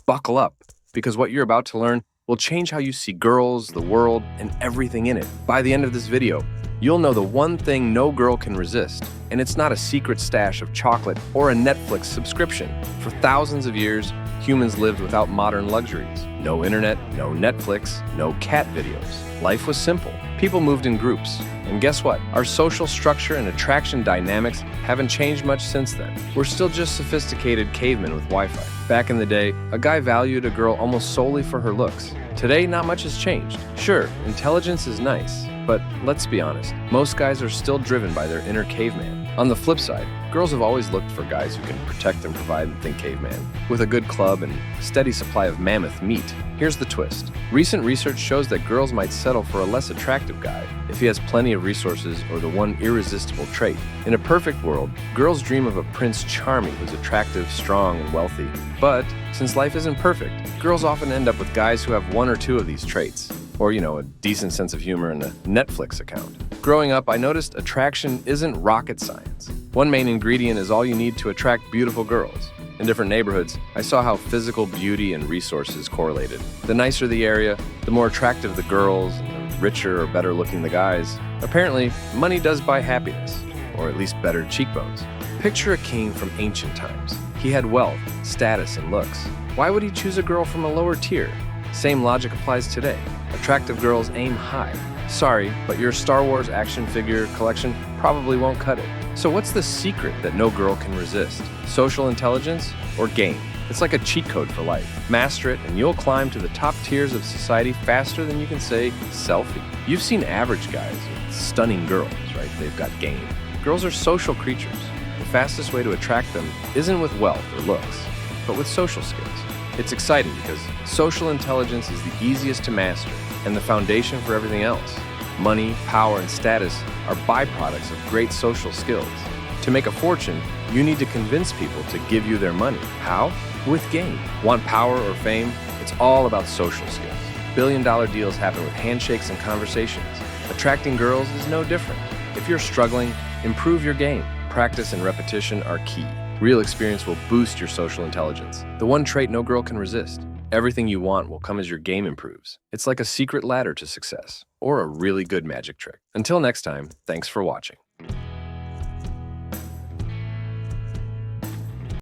buckle up, because what you're about to learn will change how you see girls, the world, and everything in it. By the end of this video, you'll know the one thing no girl can resist, and it's not a secret stash of chocolate or a Netflix subscription. For thousands of years, humans lived without modern luxuries. No internet, no Netflix, no cat videos. Life was simple. People moved in groups. And guess what? Our social structure and attraction dynamics haven't changed much since then. We're still just sophisticated cavemen with Wi-Fi. Back in the day, a guy valued a girl almost solely for her looks. Today, not much has changed. Sure, intelligence is nice, but let's be honest, most guys are still driven by their inner caveman. On the flip side, girls have always looked for guys who can protect and provide and think caveman, with a good club and steady supply of mammoth meat. Here's the twist. Recent research shows that girls might settle for a less attractive guy if he has plenty of resources or the one irresistible trait. In a perfect world, girls dream of a Prince Charming who's attractive, strong, and wealthy. But since life isn't perfect, girls often end up with guys who have one or two of these traits. Or, a decent sense of humor and a Netflix account. Growing up, I noticed attraction isn't rocket science. One main ingredient is all you need to attract beautiful girls. In different neighborhoods, I saw how physical beauty and resources correlated. The nicer the area, the more attractive the girls, and the richer or better looking the guys. Apparently, money does buy happiness, or at least better cheekbones. Picture a king from ancient times. He had wealth, status, and looks. Why would he choose a girl from a lower tier? Same logic applies today. Attractive girls aim high. Sorry, but your Star Wars action figure collection probably won't cut it. So what's the secret that no girl can resist? Social intelligence or game? It's like a cheat code for life. Master it and you'll climb to the top tiers of society faster than you can say selfie. You've seen average guys with stunning girls, right? They've got game. Girls are social creatures. The fastest way to attract them isn't with wealth or looks, but with social skills. It's exciting because social intelligence is the easiest to master and the foundation for everything else. Money, power, and status are byproducts of great social skills. To make a fortune, you need to convince people to give you their money. How? With game. Want power or fame? It's all about social skills. Billion-dollar deals happen with handshakes and conversations. Attracting girls is no different. If you're struggling, improve your game. Practice and repetition are key. Real experience will boost your social intelligence. The one trait no girl can resist. Everything you want will come as your game improves. It's like a secret ladder to success, or a really good magic trick. Until next time, thanks for watching.